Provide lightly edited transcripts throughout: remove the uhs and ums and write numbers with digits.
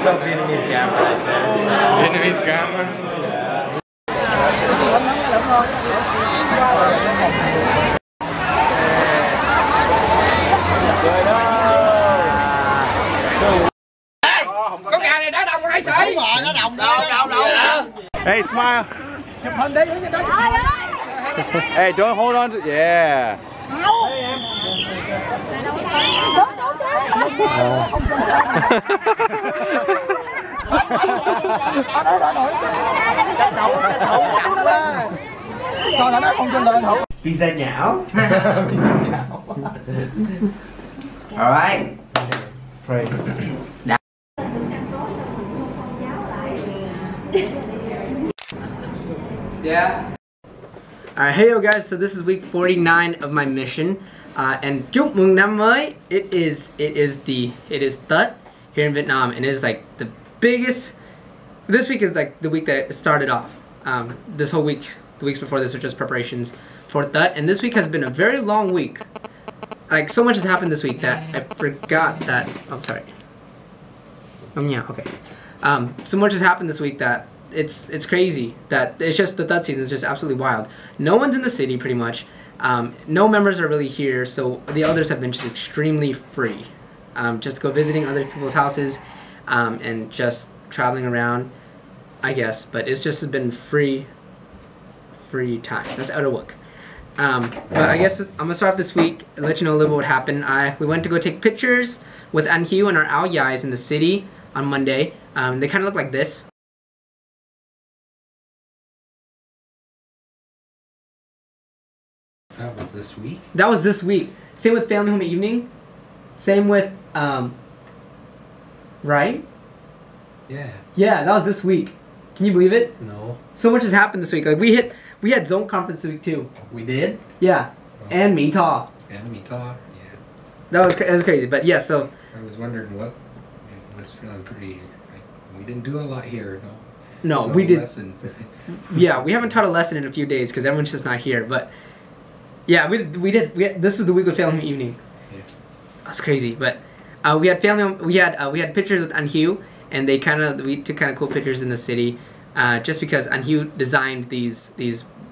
so Vietnamese grammar right there. Vietnamese grammar? Con gà này đã đồng rồi sợi. Đúng rồi, nó đồng đâu. Hey, smile. Hey, don't hold on to. Yeah. Pizza nhão. Alright. Pray. Yeah. Alright, hey yo guys, so this is week 49 of my mission. And chúc mừng năm mới. It is TET here in Vietnam, and it is like the biggest. This week is like the week that it started off. This whole week, the weeks before this were just preparations for TET, and this week has been a very long week. Like, so much has happened this week that I forgot that. Oh, sorry. Yeah, okay. So much has happened this week that it's crazy. That it's just the TET season is just absolutely wild. No one's in the city pretty much. No members are really here, so the others have been just extremely free. Just go visiting other people's houses and just traveling around, I guess. But it's just been free time. That's out of work. But I guess I'm gonna start off this week and let you know a little bit what happened. We went to go take pictures with Anh Hugh and our ao yais in the city on Monday. They kind of look like this. That was this week? That was this week. Same with Family Home at Evening. Same with, right? Yeah. Yeah, that was this week. Can you believe it? No. So much has happened this week. Like we had zone conference this week too. We did? Yeah. Oh. And me talk. And me talk, yeah. That was crazy, but yeah, so. I was wondering what, it was feeling pretty, like, we didn't do a lot here, no? No, we did. Lessons. Yeah, we haven't taught a lesson in a few days because everyone's just not here, but. Yeah, we did. This was the week of Family Home Evening. Yeah. That's crazy, but we had we had pictures with Anh Hugh, and we took kind of cool pictures in the city, just because Anh Hugh designed these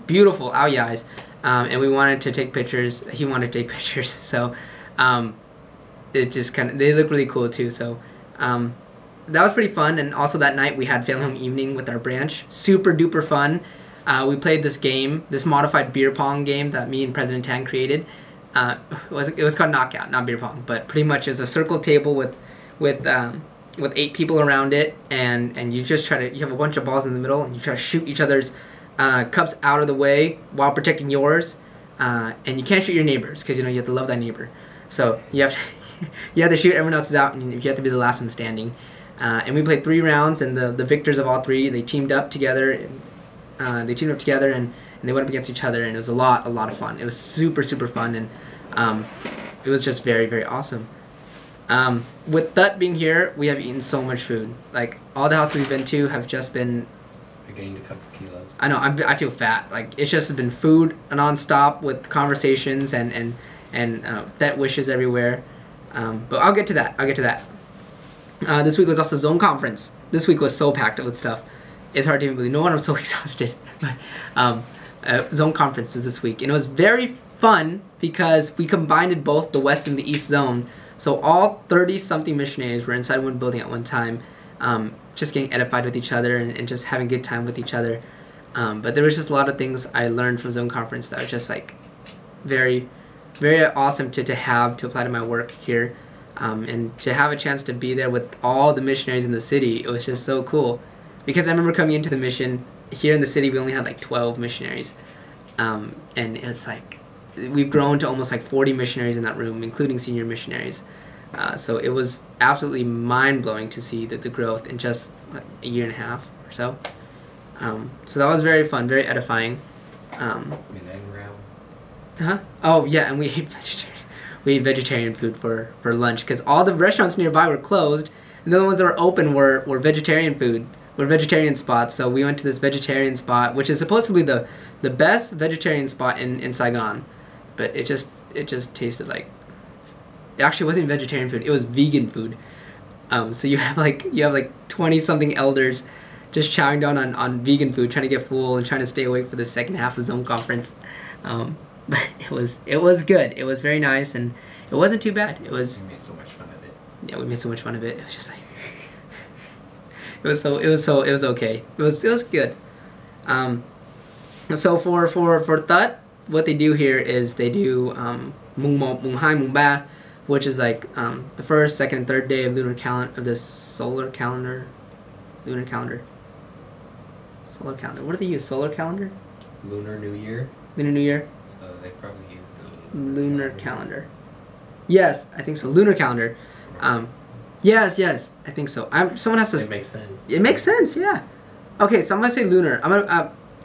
beautiful ao yais, and we wanted to take pictures. He wanted to take pictures, so it just they look really cool too. So that was pretty fun, and also that night we had Family Home Evening with our branch. Super duper fun. We played this game, this modified beer pong game that me and President Tan created. It was called Knockout, not beer pong, but pretty much it's a circle table with 8 people around it, and you just you have a bunch of balls in the middle, and you try to shoot each other's cups out of the way while protecting yours, and you can't shoot your neighbors because you have to love that neighbor. So you have to shoot everyone else's out, and you have to be the last one standing. And we played 3 rounds, and the victors of all 3 they teamed up together. And they went up against each other, and it was a lot of fun. It was super fun, and it was just very awesome. With TET being here, we have eaten so much food. Like all the houses we've been to have just been. I gained a couple kilos. I know. I feel fat. Like it's just been food nonstop with conversations and TET wishes everywhere. But I'll get to that. This week was also zone conference. This week was so packed with stuff. It's hard to even believe. No wonder I'm so exhausted. But zone conference was this week, and it was very fun because we combined both the west and the east zone. So all 30-something missionaries were inside one building at one time, just getting edified with each other and just having a good time with each other. But there was just a lot of things I learned from zone conference that were just like very awesome to have to apply to my work here, and to have a chance to be there with all the missionaries in the city. It was just so cool. Because I remember coming into the mission, here in the city we only had like 12 missionaries. And it's like, we've grown to almost like 40 missionaries in that room, including senior missionaries. So it was absolutely mind-blowing to see the growth in just what, a year and a half or so. So that was very fun, very edifying. Oh yeah, and we ate vegetarian food for lunch because all the restaurants nearby were closed, and the only ones that were open were vegetarian food. Were vegetarian spots, so we went to this vegetarian spot, which is supposedly the best vegetarian spot in Saigon, but it just tasted like, it actually wasn't vegetarian food, it was vegan food. So you have like 20-something elders just chowing down on vegan food, trying to get full and trying to stay awake for the second half of Zone Conference. But it was good. It was very nice, and it wasn't too bad. It was. We made so much fun of it. Yeah, we made so much fun of it. It was just like it was okay. It was good. So for Tet, what they do here is they do Mung Một, Mung Hai, Mung Ba, which is like the first, second, and third day of lunar calendar of the solar calendar, lunar calendar. Solar calendar. What do they use? Solar calendar? Lunar New Year. Lunar New Year? So they probably use the Lunar calendar. Yes, I think so. Lunar calendar. Yes, I think so. Someone has to. It makes sense. It makes sense, yeah. Okay, so I'm gonna say lunar. I'm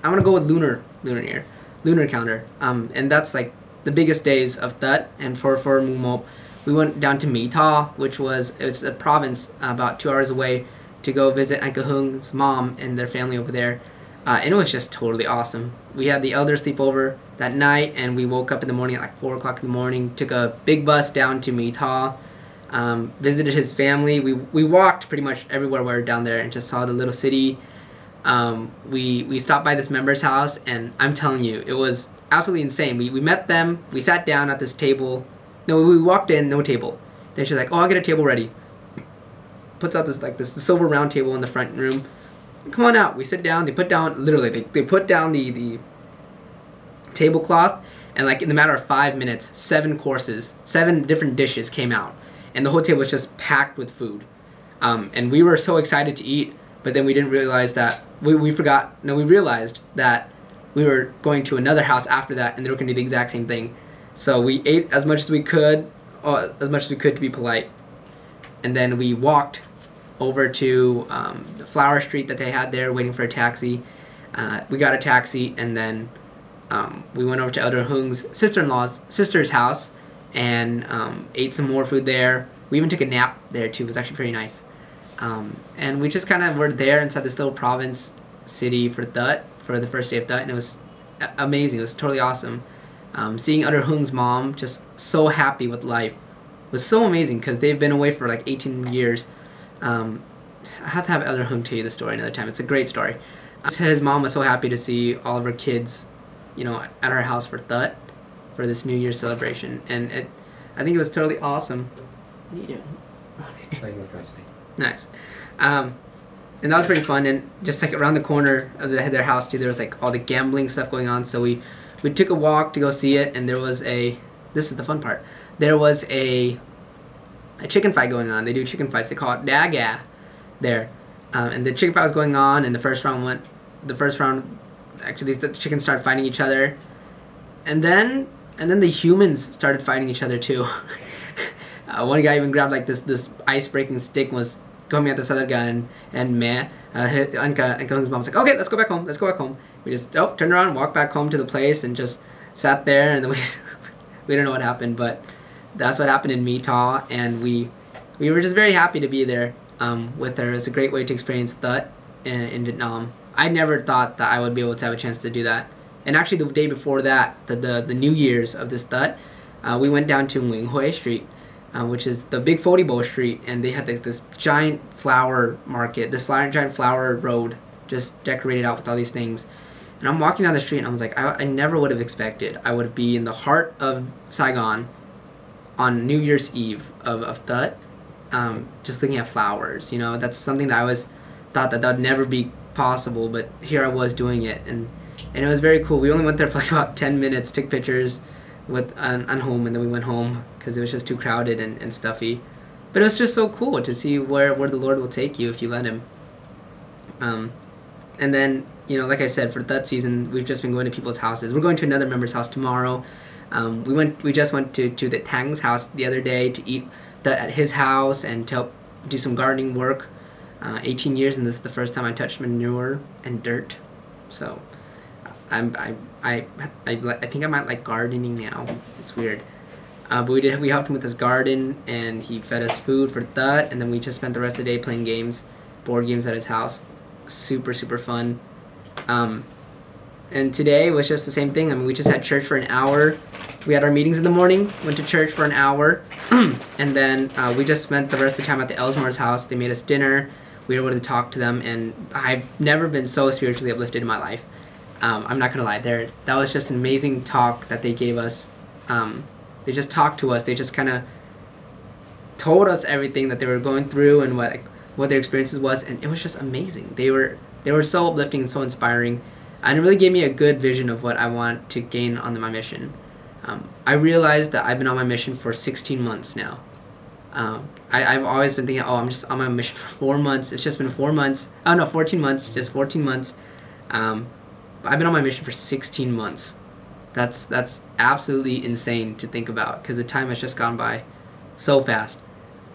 gonna go with lunar year, lunar calendar. And that's like the biggest days of Tet. And for Mung Mop, we went down to My Ta, it's a province about 2 hours away, to go visit Anka Hung's mom and their family over there. And it was just totally awesome. We had the elders sleep over that night, and we woke up in the morning at like 4 o'clock in the morning, took a big bus down to My Ta, visited his family. We walked pretty much everywhere we were down there and just saw the little city. We stopped by this member's house, and I'm telling you, it was absolutely insane. We met them, we sat down at this table. No, we walked in, no table. Then she's like, oh, I'll get a table ready. Puts out this silver round table in the front room. Come on out. We sit down. They put down, literally, they put down the tablecloth, and like in the matter of 5 minutes, 7 courses, 7 different dishes came out, and the whole table was just packed with food. And we were so excited to eat, but then we didn't realize that we realized that we were going to another house after that, and they were going to do the exact same thing. So we ate as much as we could to be polite, and then we walked over to the flower street that they had there, waiting for a taxi. We got a taxi, and then we went over to Elder Hung's sister's house, and ate some more food there. We even took a nap there too. It was actually pretty nice. And we just kind of were there inside this little province city for Tet, for the first day of Tet, and it was amazing. It was totally awesome. Seeing Elder Hung's mom just so happy with life was so amazing, because they've been away for like 18 years. I have to have Elder Hung tell you the story another time. It's a great story. His mom was so happy to see all of her kids, at our house for Tet, for this New Year's celebration, and I think it was totally awesome. What are you doing? Playing with wrestling. Nice. And that was pretty fun, and just like around the corner of their house too, there was like all the gambling stuff going on, so we took a walk to go see it, and there was this is the fun part, there was a chicken fight going on. They do chicken fights, they call it Daga there, and the chicken fight was going on, and the first round actually the chickens started fighting each other, and then the humans started fighting each other too. One guy even grabbed like this ice-breaking stick, was coming at this other guy, and meh, Anka Hung's mom was like, okay, let's go back home. We just turned around, walked back home to the place, and just sat there, and then we don't know what happened, but that's what happened in My Ta, and we were just very happy to be there with her. It's a great way to experience Tet in Vietnam. I never thought that I would be able to have a chance to do that. And actually the day before that, the New Year's of this Tet, we went down to Nguyen Hue Street, which is the big Fodibo street, and they had this giant flower market, this giant flower road just decorated out with all these things. And I'm walking down the street, and I was like, I never would have expected I would be in the heart of Saigon on New Year's Eve of Tet, just looking at flowers. That's something that I thought that would never be possible, but here I was doing it, and it was very cool. We only went there for like about 10 minutes, took pictures with on home, and then we went home because it was just too crowded and stuffy. But it was just so cool to see where the Lord will take you if you let Him. And then, like I said, for Tet season, we've just been going to people's houses. We're going to another member's house tomorrow. We just went to the Tang's house the other day to eat at his house and to help do some gardening work. 18 years, and this is the first time I touched manure and dirt. So I think I might like gardening now. It's weird. But we helped him with his garden, and he fed us food for Tet, and then we just spent the rest of the day playing board games at his house. Super fun. And today was just the same thing. I mean, we just had church for an hour. We had our meetings in the morning, went to church for an hour, and then we just spent the rest of the time at the Elsmar's house. They made us dinner. we were able to talk to them, and I've never been so spiritually uplifted in my life. I'm not gonna lie, that was just an amazing talk that they gave us. They just talked to us. They just kind of told us everything that they were going through and what their experiences was, and it was just amazing. They were so uplifting and so inspiring, and it really gave me a good vision of what I want to gain on my mission. I realized that I've been on my mission for 16 months now. I've always been thinking, oh, I'm just on my mission for 4 months. It's just been 4 months. Oh no, 14 months. Just 14 months. I've been on my mission for 16 months. That's absolutely insane to think about, because the time has just gone by so fast.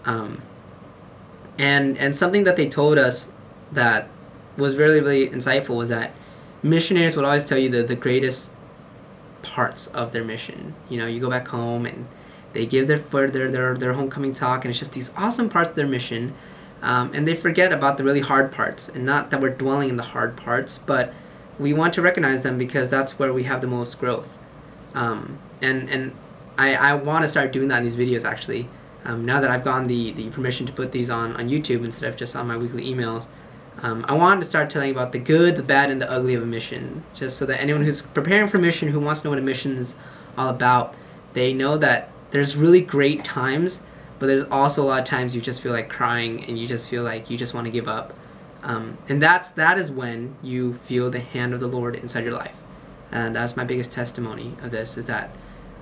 And something that they told us that was really, really insightful was that missionaries would always tell you the greatest parts of their mission. You know, you go back home and they give their homecoming talk, and it's just these awesome parts of their mission, and they forget about the really hard parts. And not that we're dwelling in the hard parts, but we want to recognize them because that's where we have the most growth. And I want to start doing that in these videos, actually. Now that I've gotten the permission to put these on YouTube instead of just on my weekly emails, I wanted to start telling about the good, the bad, and the ugly of a mission, just so that anyone who's preparing for a mission, who wants to know what a mission is all about, they know that there's really great times, but there's also a lot of times you just feel like crying and you just feel like you just want to give up. And that is when you feel the hand of the Lord inside your life. And that's my biggest testimony of this, is that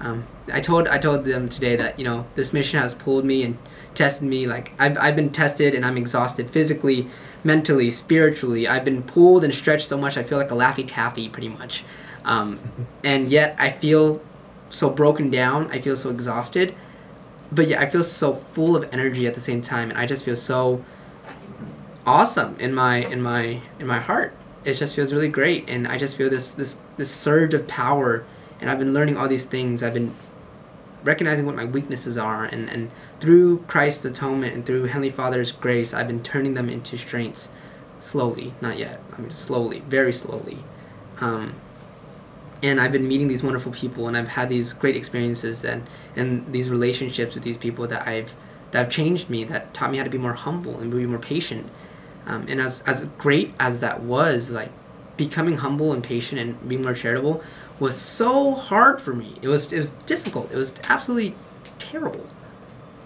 I told them today that, you know, this mission has pulled me and tested me. Like, I've been tested and I'm exhausted physically, mentally, spiritually. I've been pulled and stretched so much I feel like a Laffy Taffy, pretty much. And yet I feel so broken down. I feel so exhausted, but yet I feel so full of energy at the same time, and I just feel so awesome in my heart. It just feels really great, and I just feel this surge of power. And I've been learning all these things. I've been recognizing what my weaknesses are, and through Christ's atonement and through Heavenly Father's grace, I've been turning them into strengths slowly. Not yet. I mean, slowly, very slowly. And I've been meeting these wonderful people, and I've had these great experiences and these relationships with these people that have changed me, that taught me how to be more humble and be more patient. And as great as that was, like, becoming humble and patient and being more charitable was so hard for me. It was difficult. It was absolutely terrible.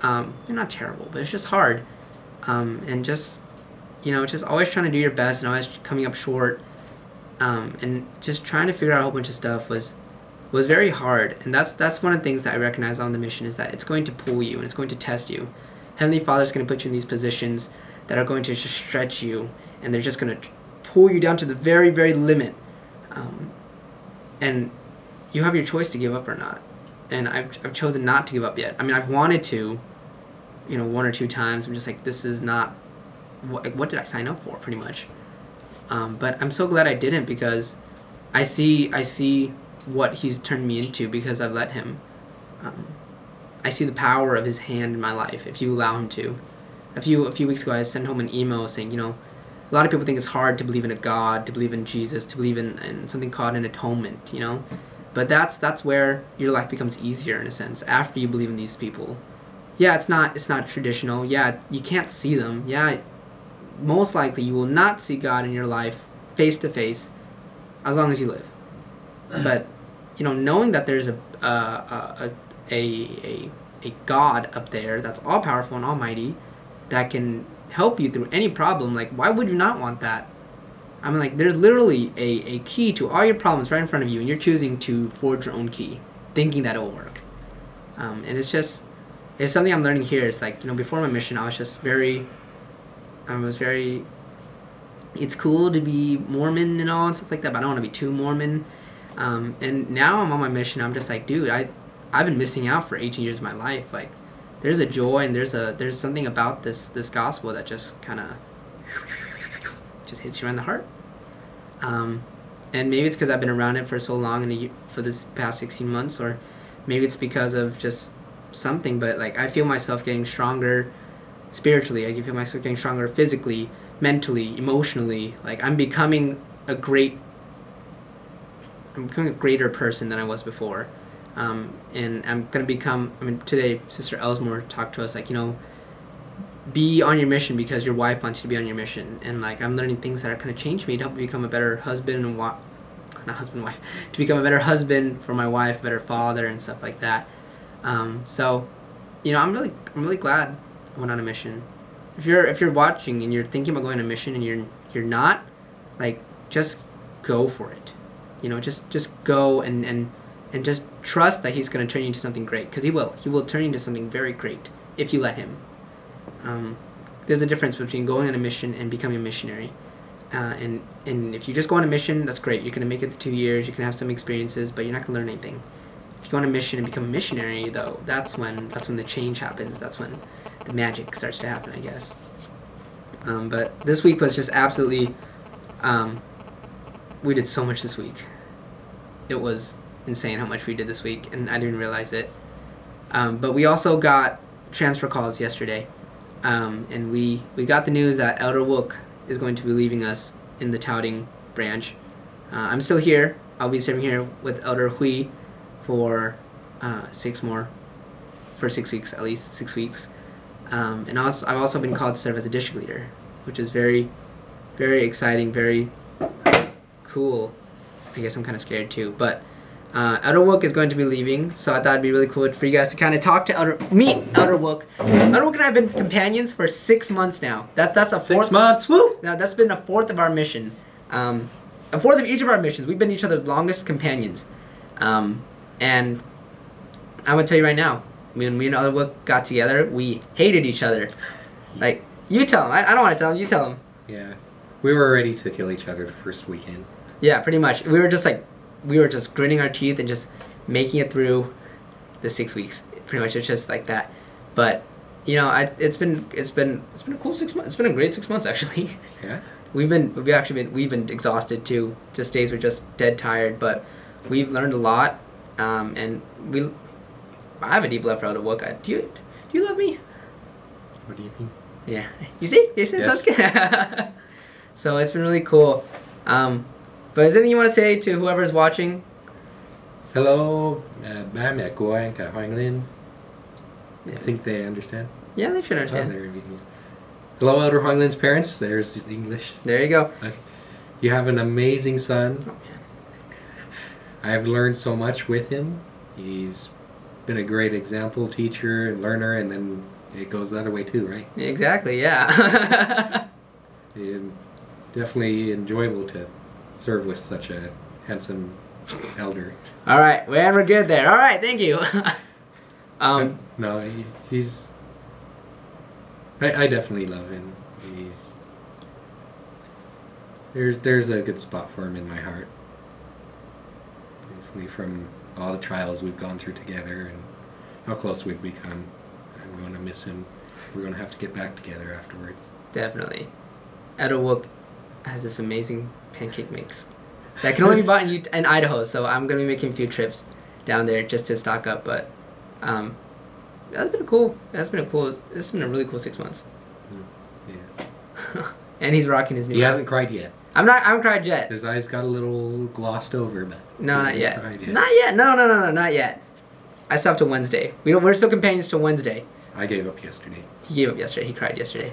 Not terrible, but it's just hard. And just, you know, just always trying to do your best and always coming up short. And just trying to figure out a whole bunch of stuff was very hard. And that's one of the things that I recognize on the mission, is that it's going to pull you and it's going to test you. Heavenly Father's going to put you in these positions that are going to just stretch you, and they're just going to pull you down to the very, very limit. And you have your choice to give up or not. And I've chosen not to give up yet. I mean, I've wanted to, you know, 1 or 2 times. I'm just like, this is not, what did I sign up for, pretty much. But I'm so glad I didn't, because I see what he's turned me into because I've let him. I see the power of his hand in my life, if you allow him to. A few weeks ago, I sent home an email saying, you know, a lot of people think it's hard to believe in a God, to believe in Jesus, to believe in something called an atonement, you know. But that's where your life becomes easier, in a sense, after you believe in these people. Yeah, it's not traditional. Yeah, you can't see them. Yeah, most likely you will not see God in your life face to face as long as you live. But, you know, knowing that there's a God up there that's all powerful and almighty, that can help you through any problem, like, why would you not want that? I mean, like, there's literally a key to all your problems right in front of you, and you're choosing to forge your own key, thinking that it will work. And it's something I'm learning here. It's like, you know, before my mission, I was very, it's cool to be Mormon and all and stuff like that, but I don't want to be too Mormon. And now I'm on my mission, I'm just like, dude, I've been missing out for 18 years of my life. Like, there's a joy and there's something about this gospel that just kind of just hits you in the heart. And maybe it's because I've been around it for so long, and for this past 16 months, or maybe it's because of just something, but like, I feel myself getting stronger spiritually. I feel myself getting stronger physically, mentally, emotionally. Like, I'm becoming a greater person than I was before. And I'm going to become, I mean, today Sister Elsmore talked to us, like, you know, be on your mission because your wife wants you to be on your mission. And like I'm learning things that are going to change me to help me become a better husband and not husband wife, to become a better husband for my wife, better father and stuff like that. So, you know, I'm really glad I went on a mission. If you're watching and you're thinking about going on a mission and you're not, like, just go for it. You know, just go and just trust that he's going to turn you into something great, because he will. He will turn you into something very great if you let him. There's a difference between going on a mission and becoming a missionary. And if you just go on a mission, that's great. You're going to make it to 2 years. You can have some experiences, but you're not going to learn anything. If you go on a mission and become a missionary, though, that's when the change happens. That's when the magic starts to happen, I guess. But this week was just absolutely... we did so much this week. It was insane how much we did this week, and I didn't realize it. But we also got transfer calls yesterday. And we got the news that Elder Wook is going to be leaving us in the touting branch. I'm still here. I'll be serving here with Elder Hui for 6 weeks, at least 6 weeks. And I've also been called to serve as a district leader, which is very, very exciting, very cool. I guess I'm kind of scared too, but Elder Wook is going to be leaving, so I thought it'd be really cool for you guys to kind of talk to meet Elder Wook. Elder Wook and I have been companions for 6 months now. That's a fourth. 6 months, woo! Now that's been a fourth of our mission. A fourth of each of our missions. We've been each other's longest companions. And I'm gonna tell you right now, when me and Elder Wook got together, we hated each other. Like, you tell him. I don't want to tell him. You tell him. Yeah, we were ready to kill each other the first weekend. Yeah, pretty much. We were just gritting our teeth and just making it through the 6 weeks. Pretty much, it's just like that. But you know, it's been a cool 6 months. It's been a great 6 months actually. Yeah. We've been exhausted too. Just days we're just dead tired, but we've learned a lot. And I have a deep love for Elder Wook. Do you love me? What do you mean? Yeah. You see? Yes. Sounds good. So it's been really cool. But is there anything you want to say to whoever's watching? Hello, ba mẹ của anh cả Hoàng Linh. I think they understand. Yeah, they should understand. Oh, they're Vietnamese. Hello, Elder Hoàng Lin's parents. There's the English. There you go. Okay. You have an amazing son. Oh, man. I have learned so much with him. He's been a great example, teacher, and learner, and then it goes the other way too, right? Exactly, yeah. And definitely enjoyable to serve with such a handsome elder. All right, well, we're good there. All right, thank you. No, he's... I definitely love him. There's a good spot for him in my heart. Definitely from all the trials we've gone through together and how close we've become. I'm going to miss him. We're going to have to get back together afterwards. Definitely. Elder Wook has this amazing pancake mix that can only be bought in Idaho, so I'm going to be making a few trips down there just to stock up, but it's been a really cool 6 months. Yes. And he's rocking his new... He hasn't cried yet. I haven't cried yet. His eyes got a little glossed over, but... No, not yet. Yet. Not yet. No, not yet. I still have till Wednesday. We're still companions till Wednesday. I gave up yesterday. He gave up yesterday. He cried yesterday.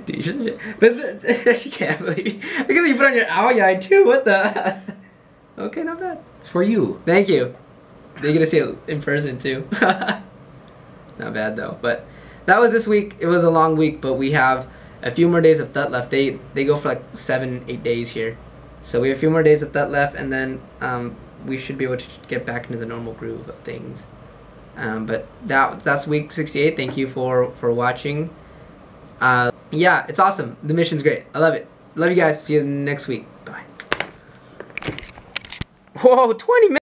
Dude, you're such a... But I can't believe you. Look at you put on your owl eye too. What the... Okay, not bad. It's for you. Thank you. You're gonna see it in person too. Not bad though. But that was this week. It was a long week, but we have a few more days of TET left. They go for like 7-8 days here, so we have a few more days of TET left, and then we should be able to get back into the normal groove of things. But that's week 68. Thank you for watching. Yeah, it's awesome. The mission's great. I love it. Love you guys. See you next week. Bye. Whoa, 20 minutes.